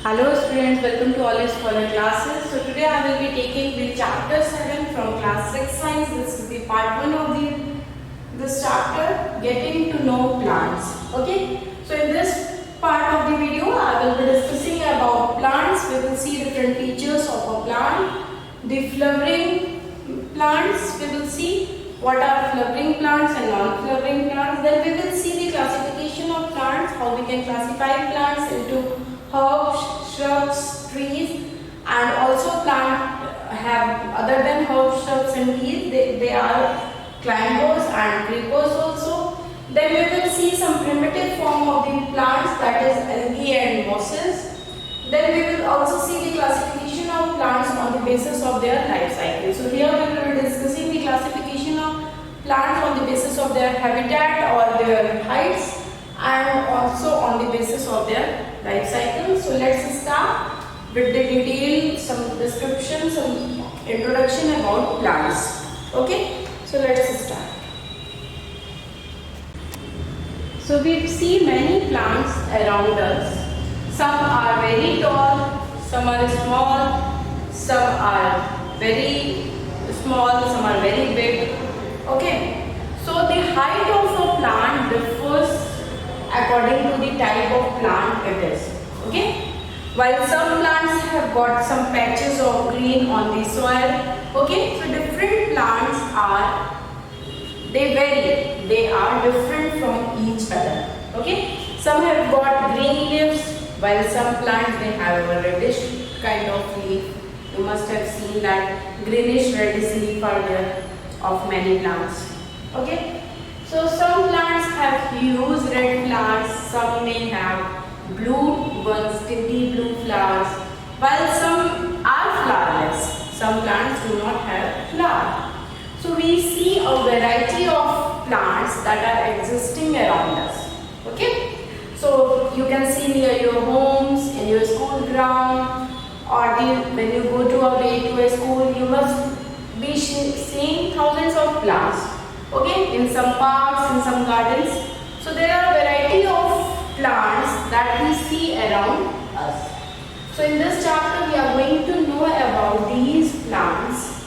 Hello students, welcome to all your scholar classes. So today I will be taking the chapter 7 from class 6 science. This is the part 1 of this chapter, getting to know plants. Okay, so in this part of the video I will be discussing about plants. We will see different features of a plant, the flowering plants. We will see what are flowering plants and non-flowering plants. Then we will see the classification of plants, how we can classify plants into herbs, shrubs, trees, and also plant have other than herbs, shrubs and trees, they are climbers and creepers also. Then we will see some primitive form of the plants, that is algae and mosses. Then we will also see the classification of plants on the basis of their life cycle. So here we will be discussing the classification of plants on the basis of their habitat or their heights, and also on the basis of their life cycle. So let's start with the detail, some description, some introduction about plants. Okay, so let's start. So we see many plants around us. Some are very tall, some are small, some are very small, some are very big. Okay, so the height of a plant differs according to the type of plant it is. Okay, while some plants have got some patches of green on the soil. Okay, so different plants are, they vary, they are different from each other. Okay, some have got green leaves, while some plants they have a reddish kind of leaf. You must have seen that greenish reddish leaf are there of many plants. Okay, so some plants have huge red flowers, some may have blue ones, tinty blue flowers, while some are flowerless. Some plants do not have flower. So we see a variety of plants that are existing around us. Okay, so you can see near your homes, in your school ground, or when you go to a school, you must be seeing thousands of plants. Okay, in some parks, in some gardens. So there are a variety of plants that we see around us. So in this chapter we are going to know about these plants.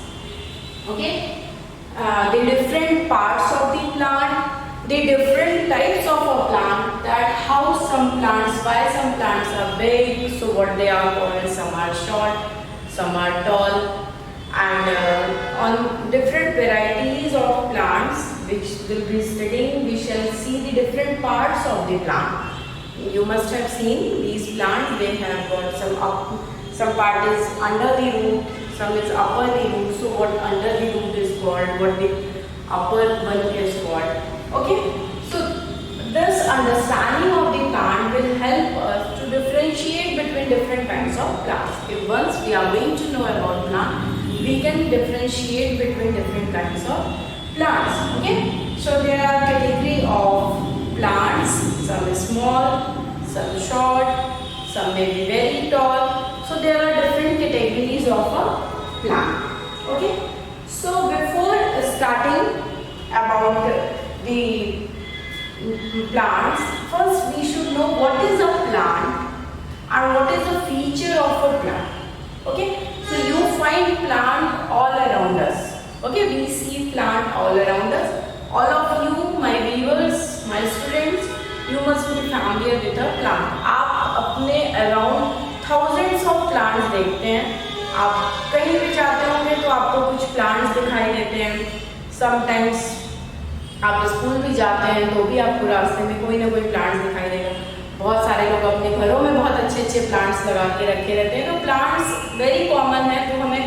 Okay, the different parts of the plant, the different types of a plant, that how some plants, why some plants are big, so what they are called, some are short, some are tall. And on different varieties of plants which will be studying, we shall see the different parts of the plant. You must have seen these plants, they have got some part is under the root, some is upper the root. So what under the root is called, what the upper one is called. Okay, so this understanding of the plant will help us to differentiate between different kinds of plants. If once we are going to know about plant, we can differentiate between different kinds of plants. Okay, so there are category of plants, some is small, some short, some may be very tall. So there are different categories of a plant. Okay, so before starting about the plants, first we should know what is a plant and what is the feature of a plant. Okay, so you find plant all around us. Okay, we see plant all around us. All of you, my viewers, my students, you must be familiar with a plant. आप अपने around thousands of plants देखते हैं. आप कहीं भी जाते होंगे तो आपको कुछ plants दिखाई देते हैं. Sometimes आप स्कूल भी जाते हैं तो भी आपको रास्ते में कोई ना कोई प्लांट्स दिखाई देगा. बहुत सारे लोग अपने घरों में बहुत अच्छे अच्छे प्लांट्स लगा के रखे रहते हैं. तो प्लांट्स वेरी कॉमन है, तो हमें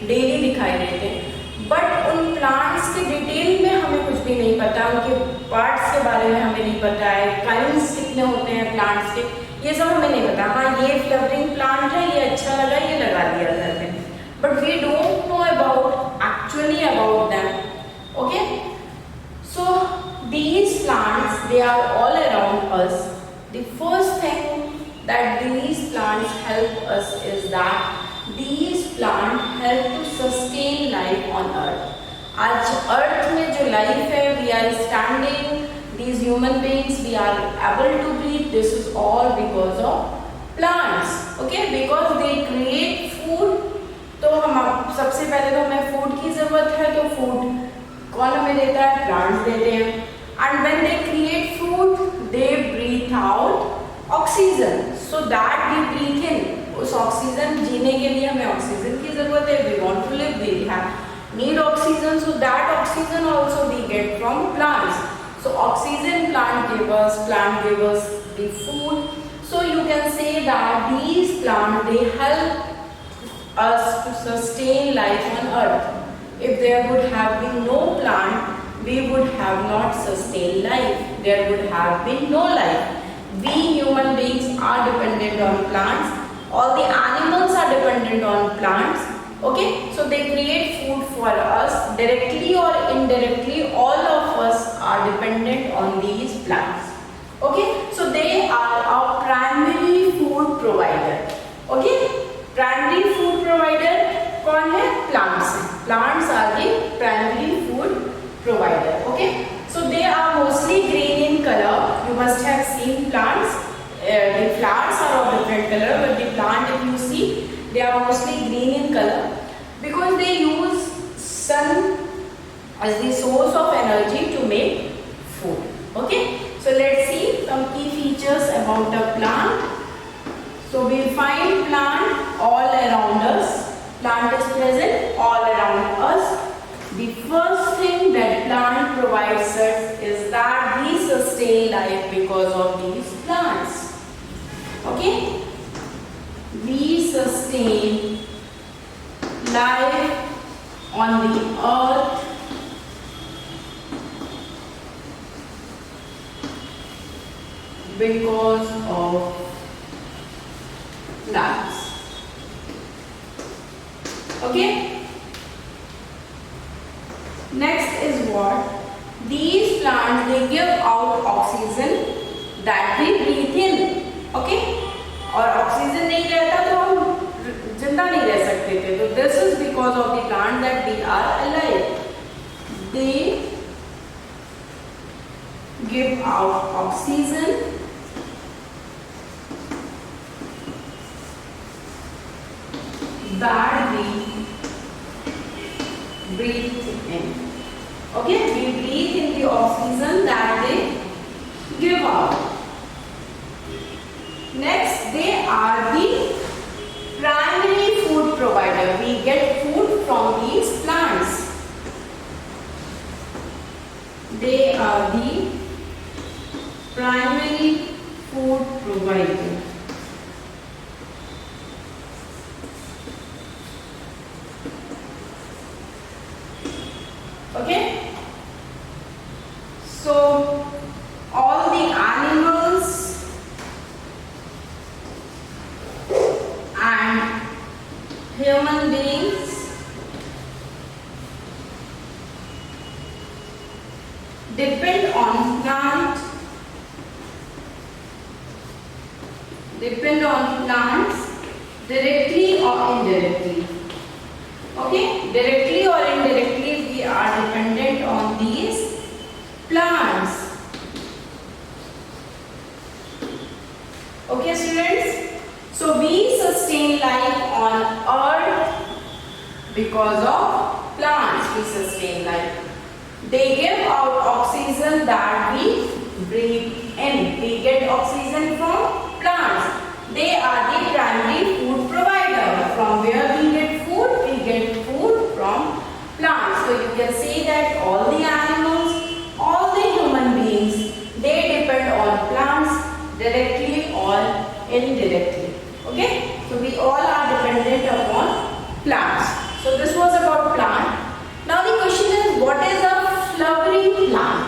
डेली दिखाई देते हैं. बट उन प्लांट्स के डिटेल में हमें कुछ भी नहीं पता, उनके पार्ट्स के बारे में हमें नहीं पता है, काइंड्स कितने होते हैं प्लांट्स के, ये सब हमें नहीं पता. हाँ, ये फ्लावरिंग प्लांट है, ये अच्छा लगा, ये लगा दिया घर में, but we don't know about actually about them. Okay, so these plants, they are all around us. The first thing that these plants help us is that these plants help to sustain life on earth. आज earth में जो life है, we are standing, these human beings, we are able to breathe. This is all because of plants. Okay, because they create food. तो हम सबसे पहले तो हमें फूड की जरूरत है, तो फूड कौन हमें देता है? प्लांट्स देते हैं। And when they create food they breathe out oxygen so that we breathe in. उस ऑक्सीजन, जीने के लिए हमें ऑक्सीजन की जरूरत है। We want to live, we have need oxygen, so that oxygen also we get from plants. So oxygen plant give us the food. So you can say that these plants, they help us to sustain life on earth. If there would have been no plant, we would have not sustained life. There would have been no life. We human beings are dependent on plants. All the animals are dependent on plants. Okay, so they create food for us directly or indirectly. All of us are dependent on these plants. Okay, so they are our primary food provider. Okay, primary food provider कौन है? Plants. Plants are the primary food provider. Okay, so they are mostly green in color. You must have seen plants. The flowers are of different color, but the plant, if you see, they are mostly green in color because they use sun as the source of energy to make food. Okay, so let's see some key features about a plant. So we find plant all around us. Plant is present all around us. The first thing that plant provides us is that we sustain life because of these plants. Okay, we sustain life on the earth because of plants. Okay, next is what? These plants, they give out oxygen that we breathe in. Okay, और oxygen नहीं रहता तो हम जिंदा नहीं रह सकते थे. तो this is because of the plant that we are alive. They give out oxygen that we breathe in. Okay, we breathe in the oxygen that they give out. Next, they are the primary food provider. We get food from these plants. They are the primary food provider. Okay, so all the animals and human beings depend on plants directly or indirectly. Okay, directly or indirectly we are dependent on these plants. Okay students, so we sustain life on earth because of plants. We sustain life. They give out oxygen that we breathe in. We get oxygen from plants. They are the primary food provider. From where we get food? We get food from plants. So you can say that all the animals, all the human beings, they depend on plants directly or indirectly. Okay, so we all are dependent upon plants. So this was about plant. Now the question is, what is a flowering plant?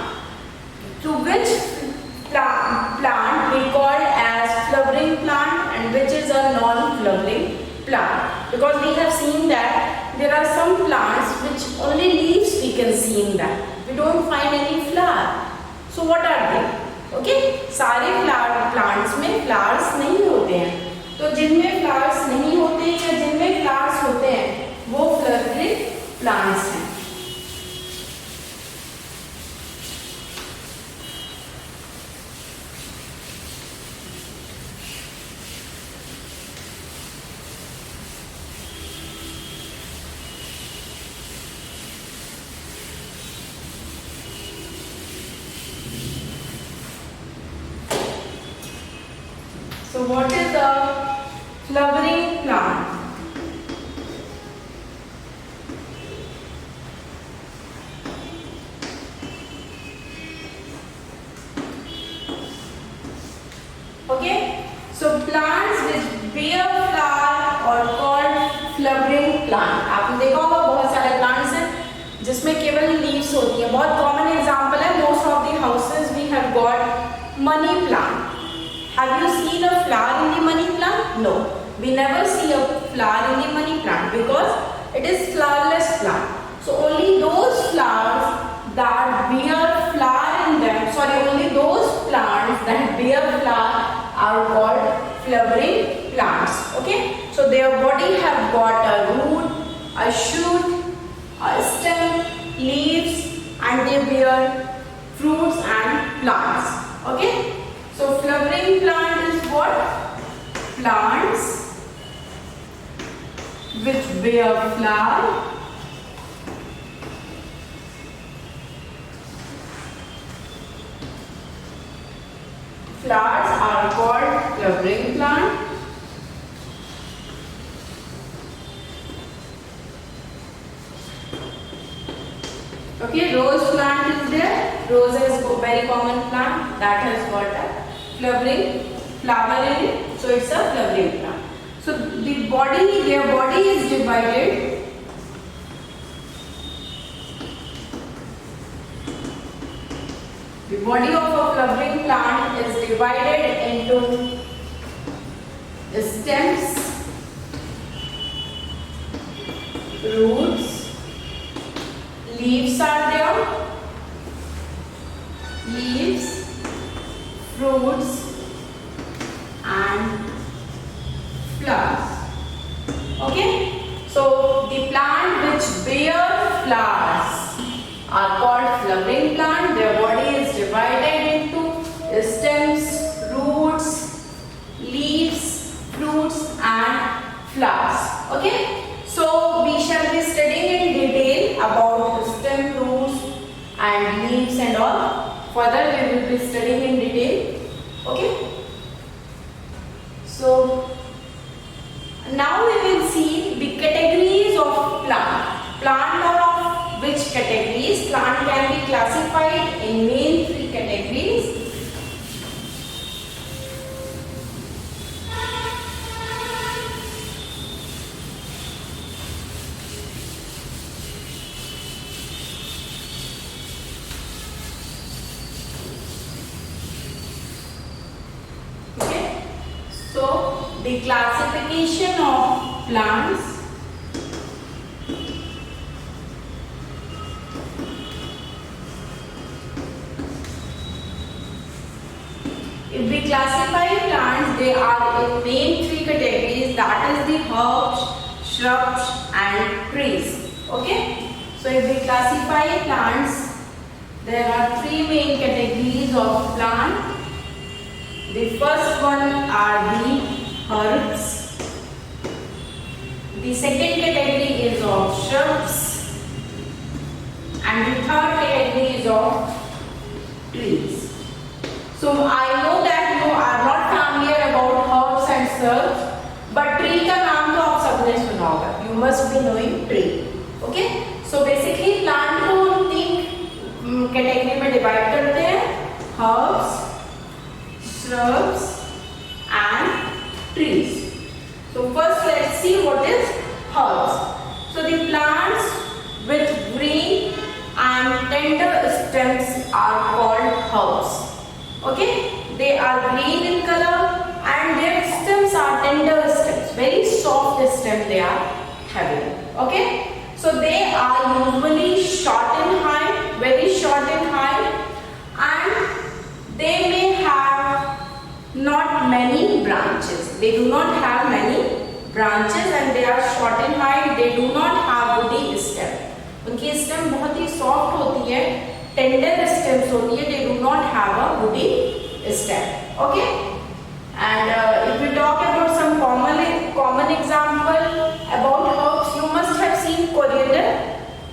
To which plant we call as flowering plant and which is a non-flowering plant? Because we have seen that there are some plants which only leaves we can see in them. We don't find any flower. So what are they? Okay, सारे plants में flowers नहीं होते हैं. तो जिनमें flowers नहीं होते या जिनमें flowers होते हैं वो flowering plants हैं. what is a flowering plant? Okay, so plants which bear flower are called flowering plant. आपने देखा होगा बहुत सारे plants हैं जिसमें केवल leaves होती है. बहुत common example है. Most of the houses we have got money plant. Have you seen a flower in the money plant? No, we never see a flower in the money plant because it is flowerless plant. So only those flowers that bear flower in them, only those plants that bear flower are called flowering plants. Okay, so their body have got a root, a shoot, a stem, leaves, and they bear fruits and plants. Okay, so flowering plant is what? Plants which bear flower. Flowers are called flowering plant. Okay, rose plant is there. Rose is a very common plant that has got a flowering flower in it. So it's a flowering plant. So their body is divided. The body of a flowering plant is divided into stems, roots, leaves are there, leaves, fruits and flowers. Okay, so the plant which bear flowers are called flowering plant. Their body is divided into stems, roots, leaves, fruits and flowers. Okay, so we shall be studying in detail about the stem, roots and leaves and all. Further we will be studying in detail. Okay, so now we will see the categories of plant. Plant are of which categories? Plant can be classified in main 3 categories. Okay, so the classification of plants. If we classify plants, they are in main 3 categories, that is the herbs, shrubs and trees. Okay, so if we classify plants, there are 3 main categories of plant. The first one are the herbs. The second category is of shrubs and the third category is of trees. So I know that you are not familiar about herbs and shrubs, but tree का नाम तो आप सबने सुना होगा. You must be knowing tree. Okay? So basically plant को हम 3 category में डिवाइड करते हैं: herbs, shrubs and trees. So first let's see what is herbs. So the plants with green and tender stems are called herbs. Okay, they are green in color and their stems are tender stems, very soft stem they are having. Okay, so they are usually short in height, very short in height, and they may have not many branches. They do not have many branches and they are short in height. They do not have woody stem. उनकी stem बहुत ही soft होती है, tender stems होती है. They do not have a woody stem. Okay, and if we talk about some common example about herbs, you must have seen coriander.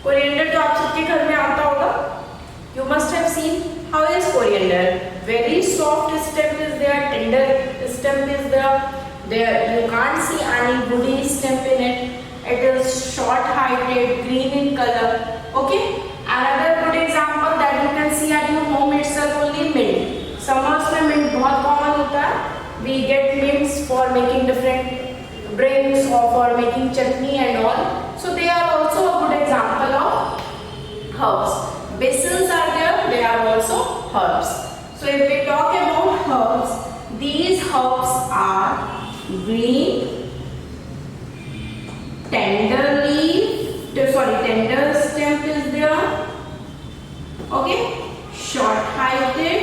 Coriander तो आप सबके घर में आता होगा. You must have seen. How is coriander? Very soft stem is there, tender stem is there, There you can't see any woody stem in it. It is short-heighted, green in color. Okay. Another good example that you can see at your home itself only mint. Summers में mint बहुत common होता है. We get mints for making different drinks or for making chutney and all. So they are also a good example of herbs. Basils are there. They are also herbs. So if we talk about herbs, these herbs are green, tender stem is there. Okay, short-heighted,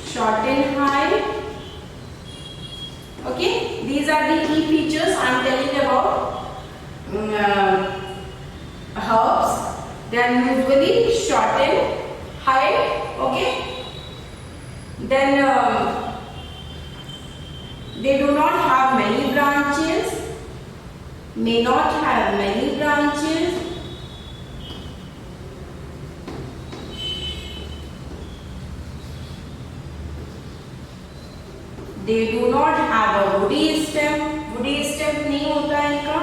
short in height. Okay, these are the key features I am telling about herbs. They are usually short in height. Okay, then they do not have many branches, may not have many branches. They do not have a woody stem. Woody stem नहीं होता है इनका.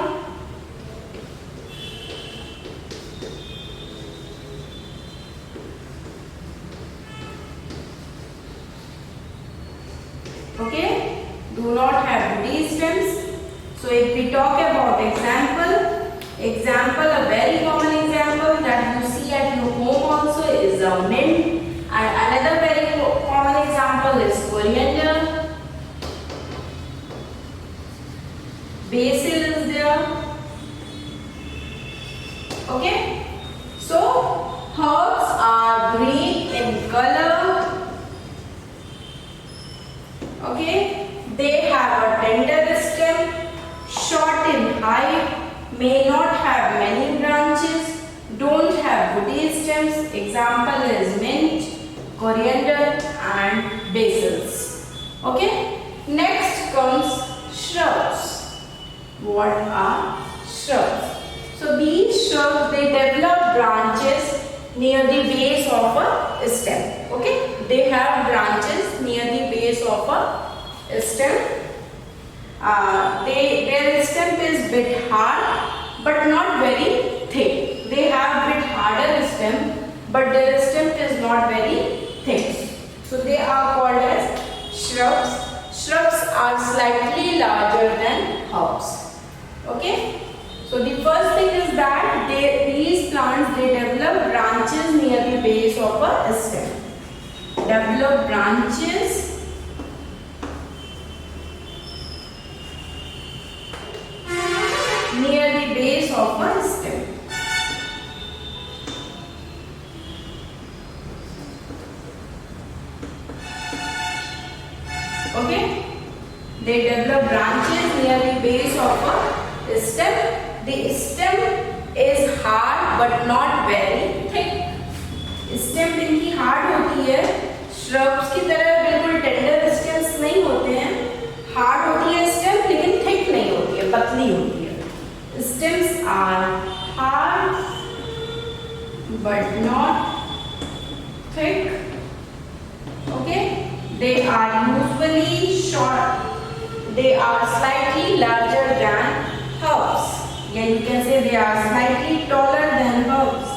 Okay, do not have woody stems. So if we talk about example, a very common example that you see at your home also is a mint, and another very common example is coriander. Basil is there. Okay, so herbs are green in color. Okay, they have a tender stem, short in height, may not have many branches, don't have woody stems. Example is mint, coriander and basils. Okay, next comes shrubs. What are shrubs? So these shrubs, they develop branches near the base of a stem. Okay, they have branches near the base of a stem. Their stem is bit hard but not very thick. They have bit harder stem, but their stem is not very thick. So they are called as shrubs. Shrubs are slightly larger than herbs. Okay, so the first thing is that these plants, they develop branches near the base of a stem. Develop branches near the base of a stem. Okay, they develop branches near the base of a stem. The stem is hard but not very thick. Stem इनकी hard होती है. Shrubs की तरह बिल्कुल tender stems नहीं होते हैं. Hard होती है stem लेकिन thick नहीं होती है, पतली होती है. Stems are hard but not thick. Okay, they are usually short. They are slightly larger than herbs. Yeah, you can say they are slightly taller than herbs.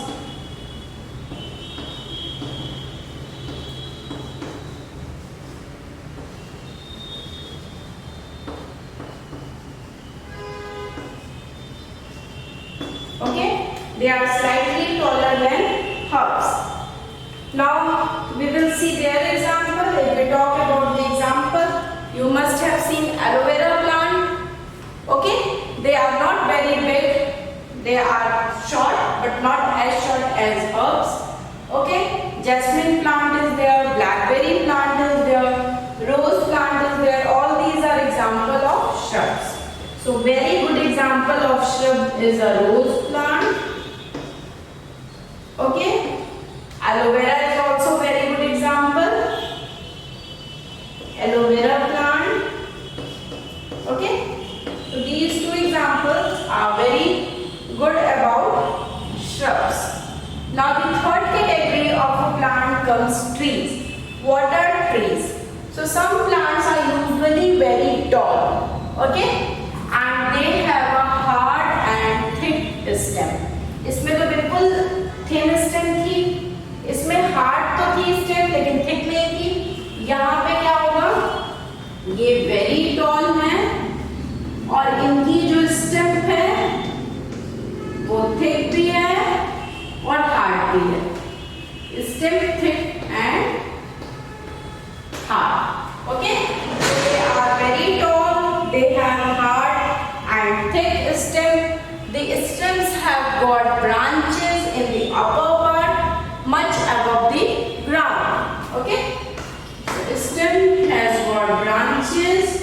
Okay, they are slightly taller than herbs. Now we will see their example. If we talk about the example, you must have seen aloe vera plant. Okay, they are not very big. They are short but not as short as herbs. Okay, jasmine plant is there, blackberry plant is there, rose plant is there. All these are example of shrubs. So very good example of shrub is a rose plant. Okay, aloe vera is also very good example. Aloe vera plant. Okay, so these two examples are very good about shrubs. Now the third category of a plant comes trees. What are trees? So some plants are usually very tall, okay, and they have a hard and thick stem. इसमें तो बिल्कुल thin stem थी, इसमें hard तो थी stem लेकिन thick नहीं थी। यहाँ पे क्या होगा, ये very tall है और इनकी जो stem है वो thick भी है और hard भी है। Stem thick and hard. Okay, so they are very tall, they have hard and thick stem. The stems have got branches in the upper part much above the ground. Okay, so the stem has got branches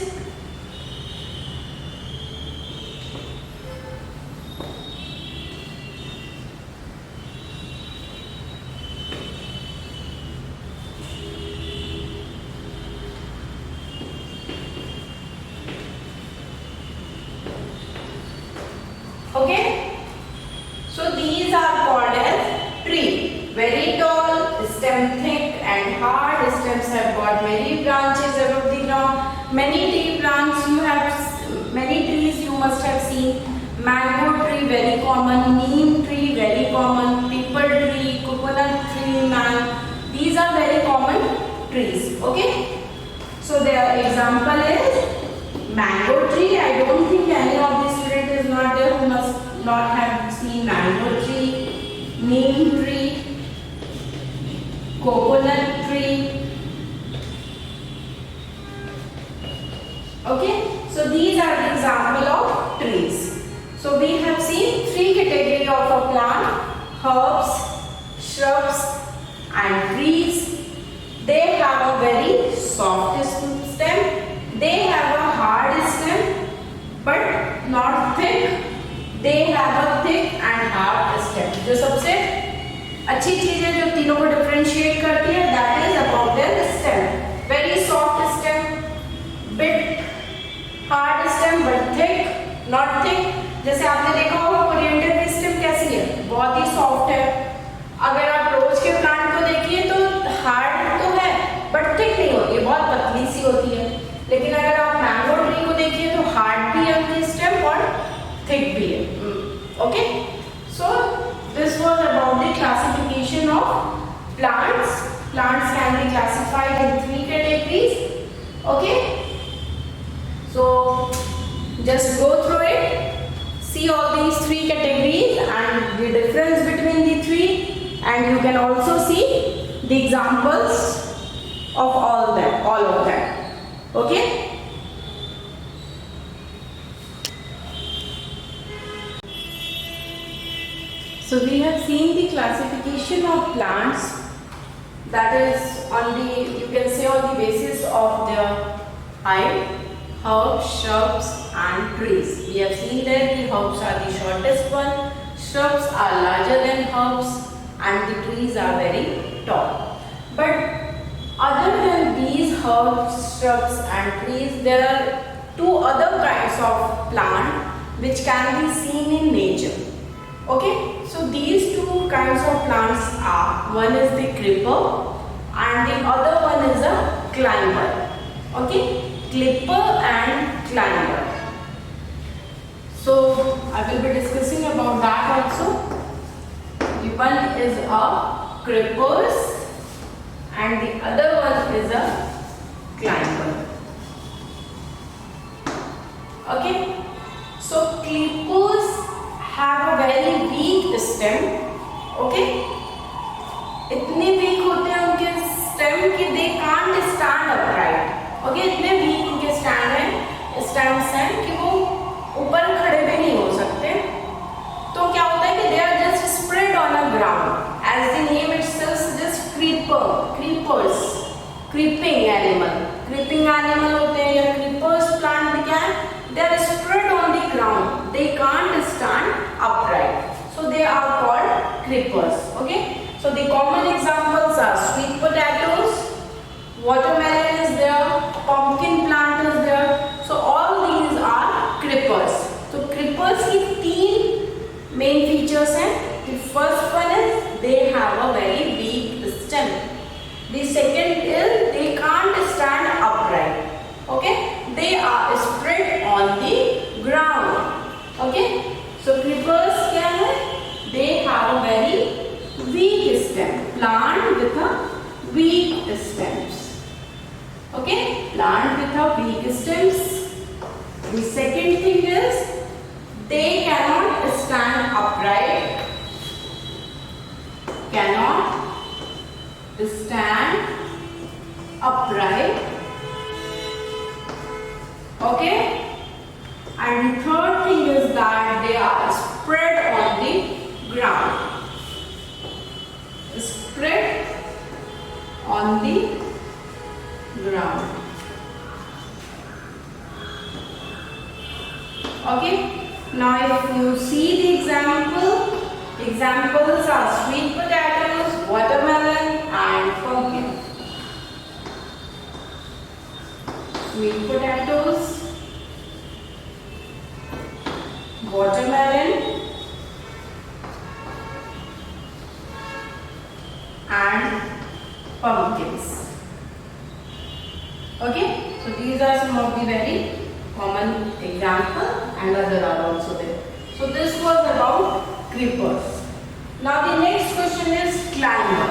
okay, so these are called as tree. Very tall, stem thick and hard. Stems have got many branches above the ground. Many tree plants you have, many trees you must have seen. Mango tree very common, neem tree very common, peepal tree, coconut tree, these are very common trees. Okay, so their example is mango tree. I don't think any of the student is not there who must not have seen mango tree, neem tree, coconut tree. Okay, so these are the example of trees. So we have seen three categories of a plant: herbs, shrubs and trees. They have a very soft stem. They have a hard stem but not thick. They have a thick and hard stem. जो सबसे अच्छी चीज है जो तीनों को differentiate करती है, that is about their stem. Very soft stem, bit hard stem but thick, not thick. जैसे आपने देखा होगा कोरिएंडर की स्टेम कैसी है, बहुत ही सॉफ्ट है। अगर आप रोज के प्लांट को देखिए तो हार्ड तो है बट थिक नहीं होती है, बहुत पतली सी होती है। लेकिन अगर आप मैंगो ट्री को देखिए तो हार्ड भी है उनकी स्टेम और थिक भी है। Okay, so this was about the classification of plants. Plants can be classified in three categories. Okay, so just go through it. See all these three categories and the difference between the three, and you can also see the examples of all of them. Okay, so we have seen the classification of plants, that is on the, you can say, on the basis of their height: herbs, shrubs and trees. We have seen that the herbs are the shortest one, shrubs are larger than herbs and the trees are very tall. But other than these herbs, shrubs and trees, there are two other kinds of plant which can be seen in nature. Okay, so these two kinds of plants are, one is the creeper and the other one is a climber. Okay, clipper and climber. So I will be discussing about that also. The one is a creepers and the other one is a climber. Okay, so creepers have a very weak stem. Okay, इतने weak होते हैं उनके stem कि they can't stand upright. Okay, इतने week उनके stands हैं कि वो ऊपर खड़े भी नहीं हो सकते। तो क्या होता है कि they are just spread on a ground, as the name itself suggest, creepers, creeping animal होते हैं, या क्रीपर्स प्लांट क्या है, they are spread on the ground, they can't stand upright, so they are called creepers. Okay, so the common examples are sweet potatoes, watermelon is there, pumpkin plant is there, so all these are creepers. So creepers की तीन main features हैं. The first one is they have a very weak stem. The second is they can't stand they are spread on the ground. Okay, so creepers क्या है? They have a very weak stem. Plant with a weak stems. Okay, plant with a weak stems. The second thing is they cannot stand upright. Cannot stand upright. Okay, and the third thing is that they are spread on the ground. Spread on the ground. Okay, now if you see the examples are sweet potatoes, watermelon and pumpkin. Sweet potatoes, watermelon and pumpkins. Okay, so these are some of the very common example and other are also there. So this was about creepers. Now the next question is climber.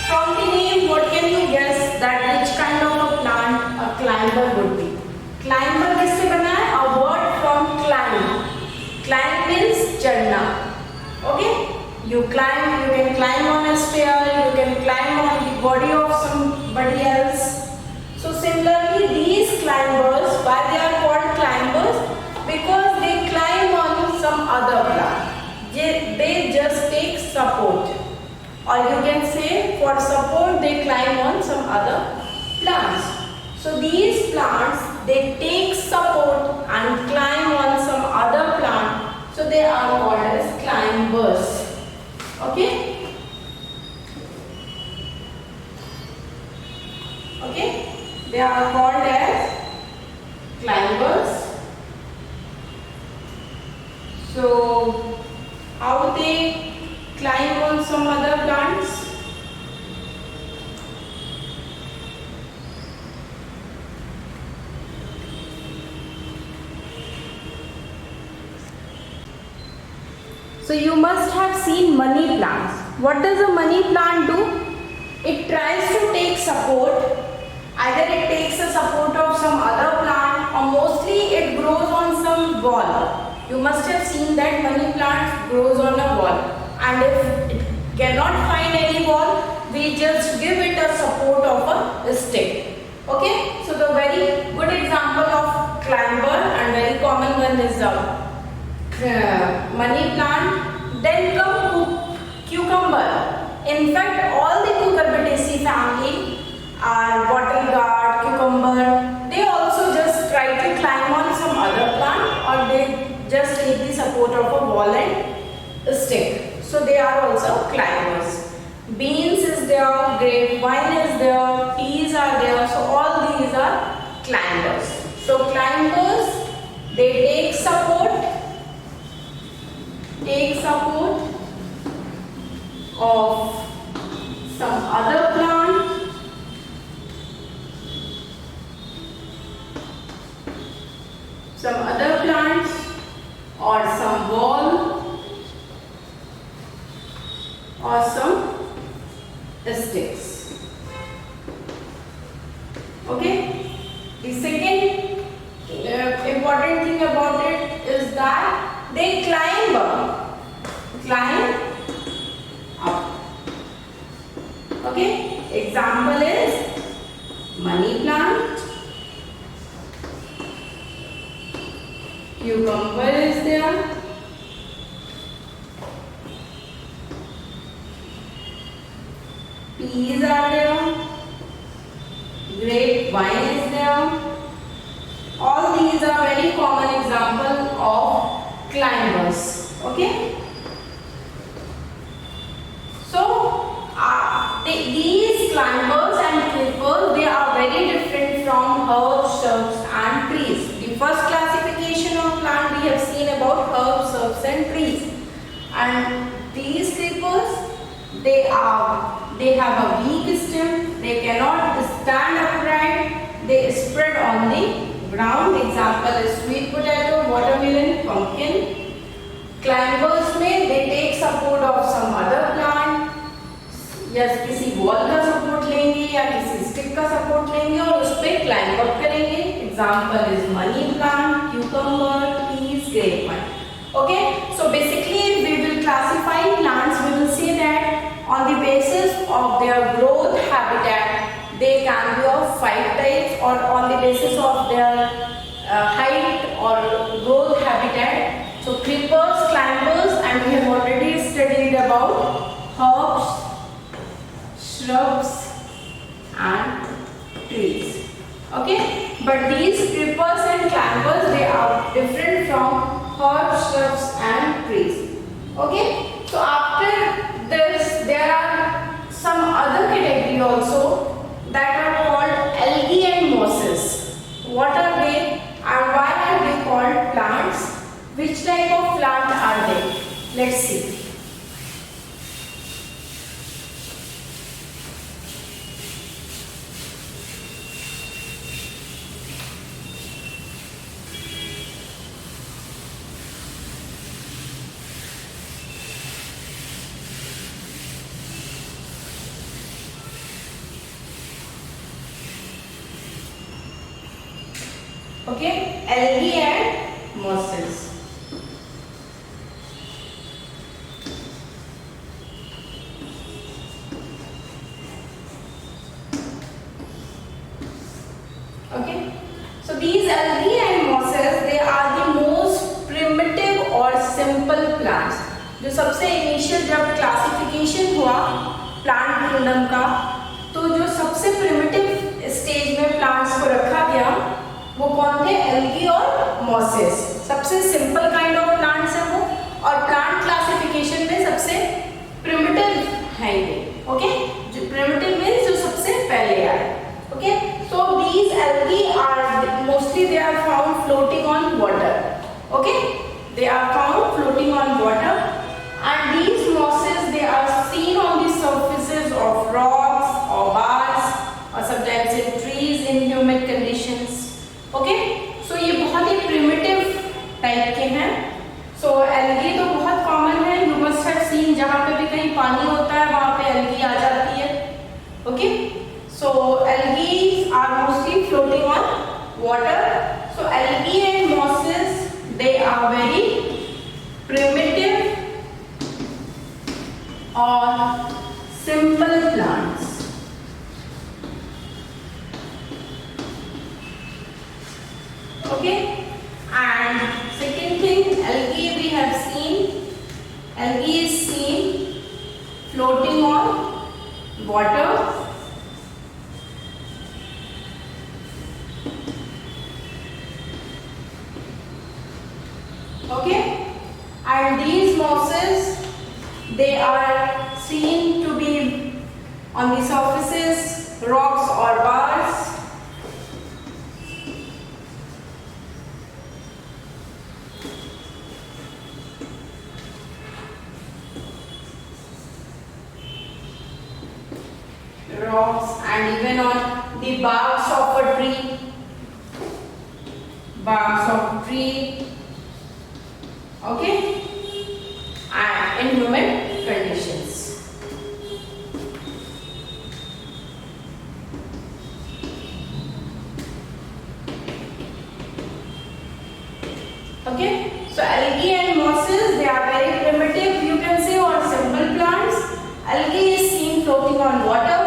From the name, what can you guess that which kind of a plant a climber would be? Climber किससे बना है? A word from climb. Climb means चढ़ना. Okay? You can climb on a stair, you can climb on the body of somebody else. So similarly, these climbers, why they are called climbers? Because they climb on some other plant. They just take support, or you can say for support they climb on some other plants. So these plants, they take support and climb on some other plant. So they are called as climbers. Okay? Okay? They are called as climbers. So how they climb on some other plants? So you must have seen money plants. What does a money plant do? It tries to take support. Either it takes a support of some other plant, or mostly it grows on some wall. You must have seen that money plant grows on a wall, and if it cannot find any wall, we just give it a support of a stick. Okay, so the very good example of climber and very common one is money plant. Then come cucumber. In fact, all the Cucurbitaceae family are bottle gourd, cucumber. They also just try to climb on some other plant, or they just take the support of a wall and a stick. So they are also climbers. Beans is there, grapevine is there, peas are there. So all these are climbers. So climbers, they take support of some other plant, some other plants, or some wall, or some sticks. Okay. The second important thing about it is that they climb up. Okay. Example is money plant, cucumber is there, peas are there, grapevine is there. All these are very common example of climbers. Okay. So these climbers and creepers, they are very different from herbs, shrubs and trees. The first classification of plant we have seen about herbs, shrubs and trees. And these creepers, they have a weak stem, they cannot stand upright, they spread on the ground. Example is sweet potato, watermelon, pumpkin. Climbers में they take support of some other plant, या किसी wall का support लेंगे या किसी stick का support लेंगे और उस पे climb up करेंगे. Example is money plant, cucumber, peas, grapevine. Okay, so basically we will classify plants. We will say that on the basis of their growth habitat, they can be of 5 types, or on the basis of their height or growth habitat. So creepers, climbers, and we have already studied about herbs, shrubs, and trees. Okay, but these creepers and climbers, they are different from herbs, shrubs, and trees. Okay, so after this there are some other category also that are called algae and mosses. What are they and why are they called plants? Which type of plant are they? Let's see. Okay, algae and mosses. Okay, so these algae and mosses, they are the most primitive or simple plants. जो सबसे initial जब classification हुआ plant kingdom का, तो जो सबसे primitive stage में plants को रखा गया वो कौन थे? एल्गी और मॉसेस. सबसे सिंपल काइंड ऑफ प्लांट्स है वो, और प्लांट क्लासिफिकेशन में सबसे प्रिमिटिव है ये. ओके, जो प्रिमिटिव मींस जो सबसे पहले आए. Okay, so these algae are mostly they are found floating on water. Okay, they are found floating on water, and these mosses, they are seen on the surfaces of rocks or bars or sometimes in trees in humid conditions. Okay, so ये बहुत ही primitive type के हैं. So algae तो बहुत common है. You must have seen जहाँ पे भी कहीं पानी होता है वहाँ पे algae आ जाती है. Okay, so algae are mostly floating on water. So algae and mosses, they are very primitive or simple plants. Okay, and second thing, algae we have seen, algae is seen floating on water. Okay, and these mosses, they are seen to be on the surfaces, rocks or bars. Rocks and even on the barks of a tree, barks of tree. Okay, and in humid conditions. Okay, so algae and mosses, they are very primitive, you can say, or simple plants. Algae is seen floating on water.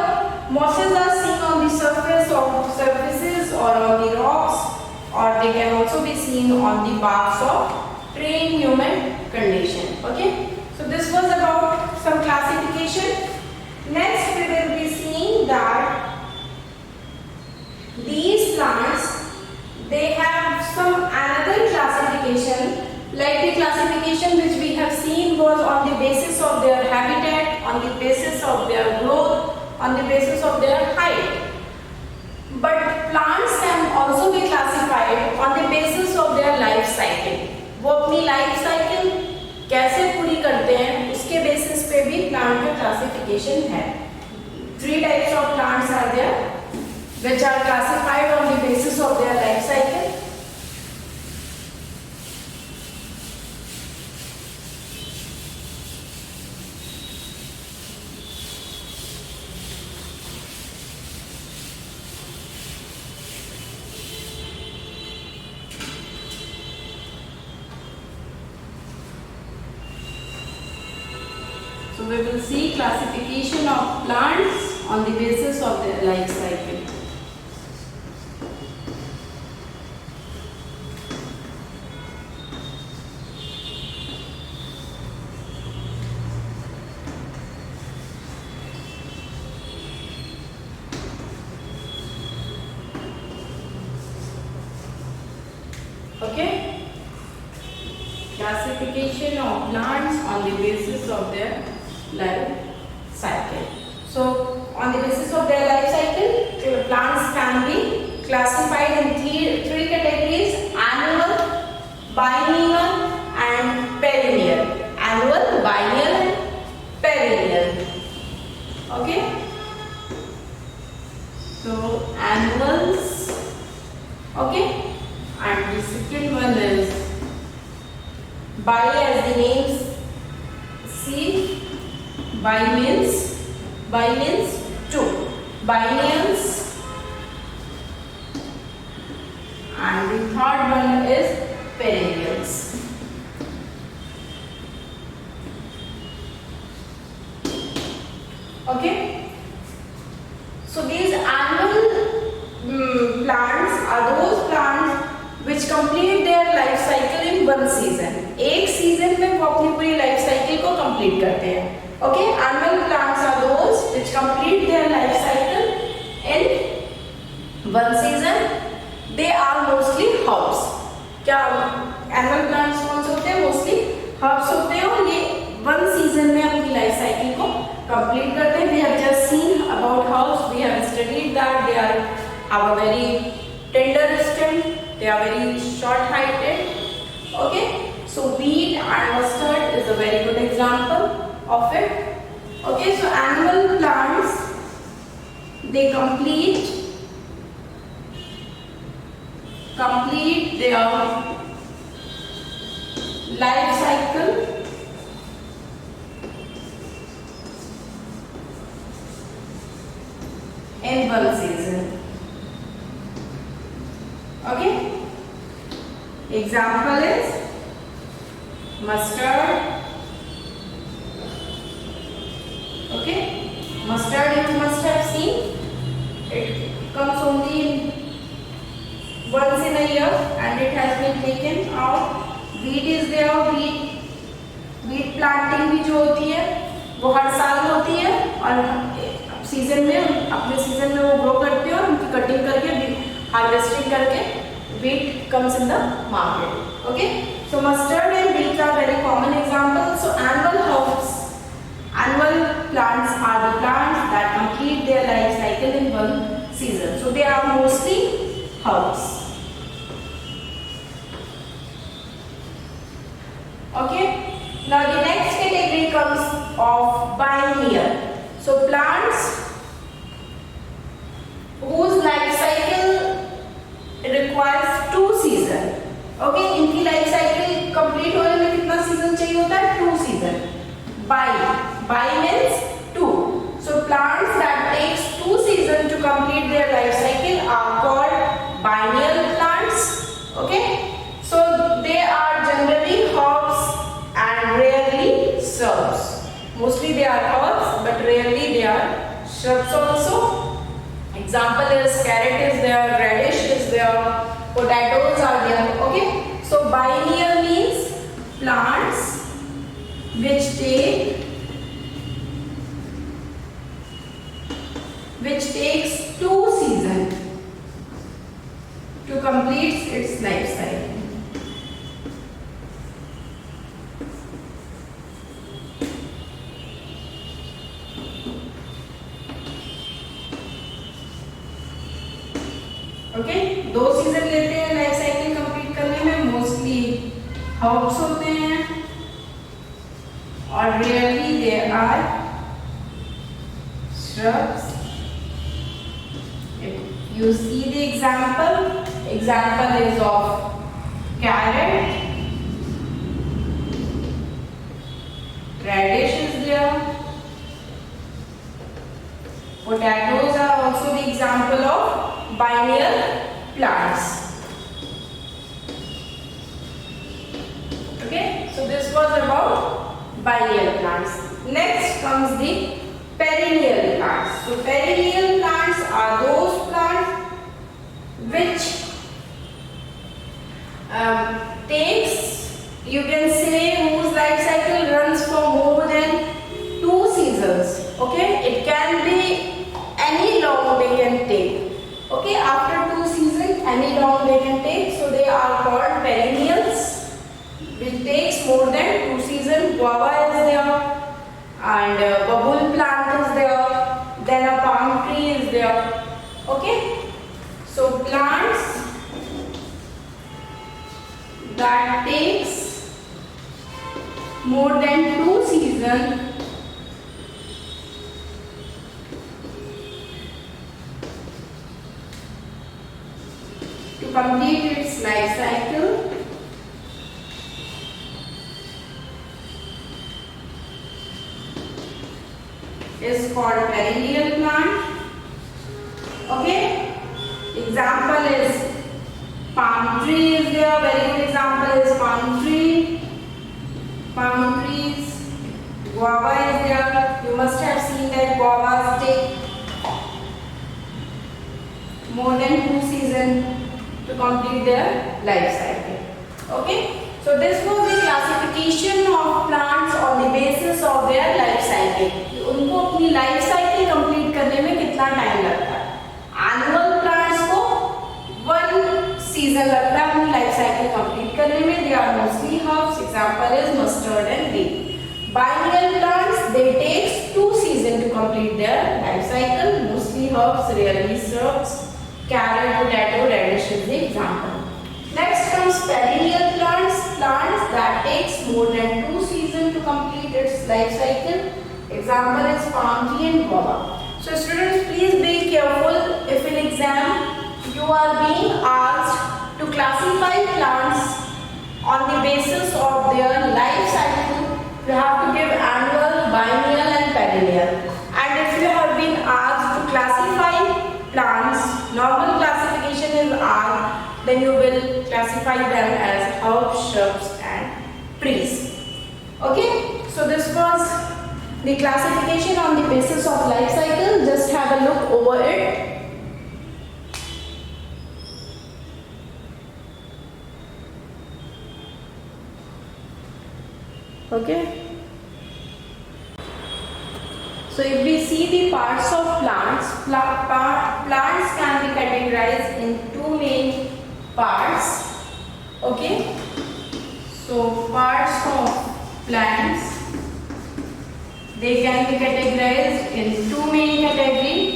Mosses are seen on the surfaces or on the rocks, or they can also be seen on the barks of tree in humid condition. Okay, so this was about some classification. Next we will be seeing that these plants, they have some another classification. Like the classification which we have seen was on the basis of their habitat, on the basis of their growth, on the basis of their height. But plants can also be classified on the basis of their life cycle. वो अपनी life cycle कैसे पूरी करते हैं उसके basis पे भी plant का क्लासिफिकेशन है. 3 types of plants are there which are classified on the basis of their life cycle. we will see classification of plants on the basis of their life cycle. Okay? Classification of plants on the basis of their life cycle. So, on the basis of their life cycle, plants can be classified in three categories: annual, biennial and perennial. Annual, biennial and perennial. Okay? So, annuals. Okay? And the second one is bi, as the names see. Bi means two. Biennials. And the third one is perennials. Okay. So these annual plants are those plants which complete their life cycle in one season. एक season में वो अपनी पूरी life cycle को complete करते हैं. Okay, annual plants are those which complete their life cycle in one season. They are mostly herbs. क्या annual plants कौन से होते हैं? Mostly herbs होते हैं और ये one season में अपनी लाइफ साइकिल को कंप्लीट करते हैं. We have just seen about herbs. We have studied that they have a very tender stem. They are very short-heighted. Okay, so wheat and mustard is a very good example of it. Okay, so annual plants, they complete their life cycle in one season. Okay, example is mustard. Okay, mustard you must have seen. It comes only once in a year and it has been taken out. Wheat is there. Wheat planting भी जो होती है वो हर साल होती है और season में अपने सीजन में वो ग्रो करते हैं और उनकी कटिंग करके हार्वेस्टिंग करके wheat comes in the market. Okay, so mustard and wheat are very common examples. So annual plants are the plants that complete their life cycle in one season. So they are mostly herbs. Okay, now the next category comes of biennial. So plants whose life cycle requires two season. Okay, इनकी life cycle complete होने में कितना season चाहिए होता है? 2 season. Bi means 2. So plants that takes 2 season to complete their life cycle are called biennial plants. Okay, so they are generally herbs and rarely shrubs. Mostly they are herbs, but rarely they are shrubs also. Example is carrot is there, radish is there, potatoes are there. Okay, so biennial means plants which takes 2 seasons to complete its life cycle. Okay, 2 season लेते हैं life cycle complete करने में. Mostly herbs होते हैं और rarely there are shrubs. You see the example is of carrot, radish is there, potatoes are also the example of biennial plants. Okay, so this was about biennial plants. Next comes the perennial plants. So perennial plants are those plants which takes, you can say, whose life cycle runs for more than 2 seasons. Okay, it can be any long they can take. Okay, after 2 seasons, any long they can take. So they are called perennials, which takes more than 2 seasons. Guava is there, and bubble plant is there. Then a palm tree is there. Okay, so plants that takes more than 2 seasons to complete its life cycle is called perennial plant. Okay, example is palm tree is there. Very good example is palm tree. Palm trees. Guava is there. You must have seen that guavas take more than 2 seasons to complete their life cycle. Okay, so this was the classification of plants on the basis of their life cycle. उनको अपनी life cycle complete करने में कितना time लगता है. Annual plants को 1 season लगता है अपनी लाइफ साइकिल कंप्लीट करने में. They are mostly herbs. Example is mustard and bean. Biennial plants, they takes 2 seasons to complete their life cycle. Mostly herbs, rarely shrubs. Carrot, potato, radish is the example. Next comes perennial plants. Plants that takes more than 2 seasons to complete its life cycle. Example is palm tree and guava. So students, please be careful if in exam you are being asked to classify plants on the basis of their life cycle. You have to give annual, biennial and perennial. And if you have been asked to classify plants, normal classification is R, then you will classify them as herbs, shrubs and trees. Okay, so this was the classification on the basis of life cycle. Just have a look over it. Okay, so if we see the parts of plants, plants can be categorized in 2 main parts. Okay, so parts of plants, they can be categorized in 2 main categories.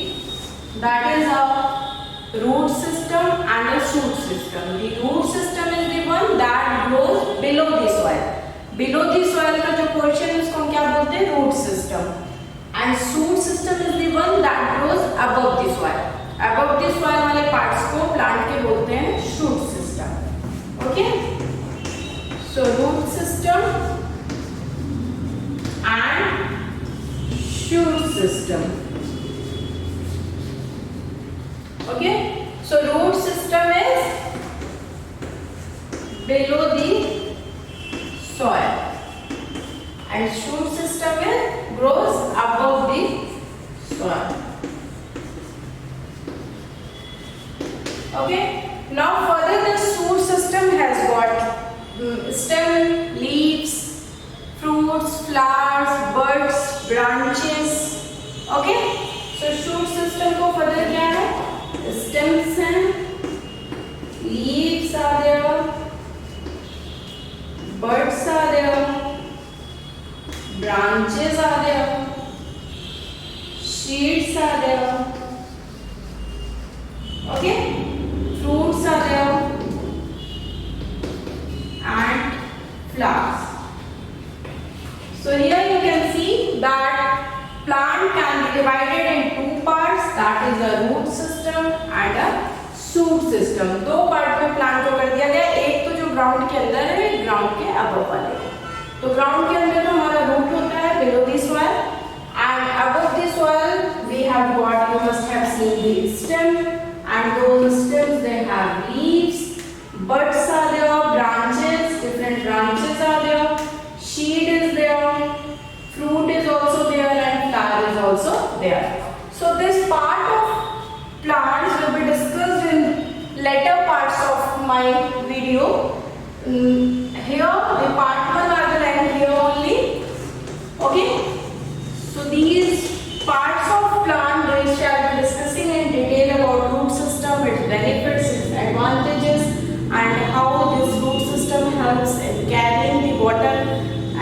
That is a root system and a shoot system. The root system is the one that grows below the soil. Below the soil का जो portion है उसको हम क्या बोलते हैं? root system. And shoot system is the one that grows above the soil. Above the soil वाले parts को plant के बोलते हैं shoot system. Okay? So root system and shoot system. Okay? So root system is below the soil and shoot system is grows above the soil. Okay, now further the shoot system has got stem, leaves, fruits, flowers, buds, branches. Okay, so shoot system को further क्या है? Stems हैं, leaves are there, buds are there, branches are there, seeds are there. Okay, fruits are there and flowers. So here you can see that plant can be divided in 2 parts, that is a root system and a shoot system. 2 part में plant को कर दिया गया. एक तो जो ground के अंदर है, एक ग्राउंड के अबव वाले. तो ग्राउंड के अंदर तो हमारा रूट होता है below the soil, and above the soil we have got, you must have seen the stem, and those stems they have leaves, buds are there, branches, different branches are there, seed is there, fruit is also also there. So this part of plants will be discussed in later parts of my video. Here the part 1 I will end here only. Okay, so these parts of plant we shall be discussing in detail about root system, its benefits, its advantages, and how this root system helps in carrying the water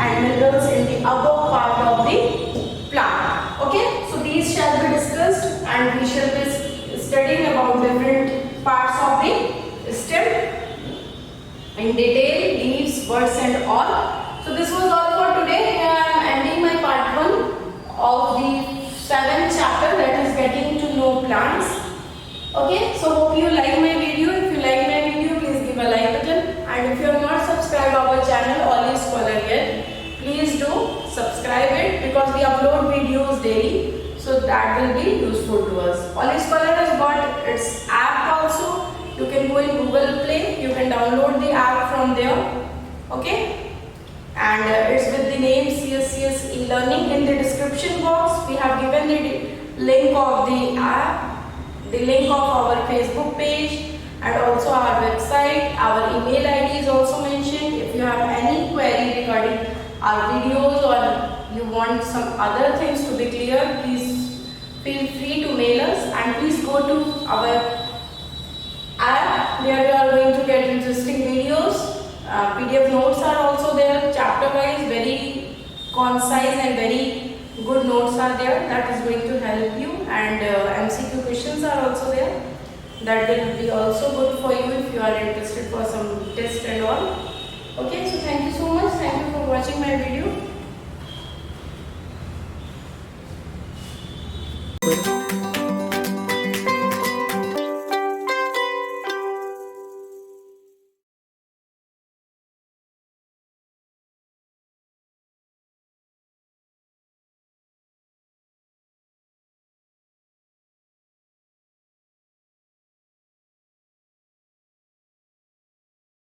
and minerals in the above part of the plant. Okay, so these shall be discussed, and we shall be studying about different parts of the stem in detail, leaves, buds and all. So this was all for today. I am ending my part 1 of the 7th chapter, that is getting to know plants. Okay, so hope you like my video. If you like my video, please give a like button, and if you have not subscribed our channel Olive Scholar yet, please do subscribe it, because we upload videos daily, so that will be useful to us. Olive Scholar has got its app also. You can go in Google Play, you can download the app from there. Okay, and it's with the name CSCS e-learning. In the description box we have given the link of the app, the link of our Facebook page, and also our website. Our email ID is also mentioned. If you have any query regarding our videos, or you want some other things to be clear, please feel free to mail us, and please go to our app where you are going to get interesting videos. PDF notes are also there, chapter wise, very concise and very good notes are there, that is going to help you, and MCQ questions are also there, that will be also good for you if you are interested for some test and all. Okay, so thank you so much, thank you for watching my video.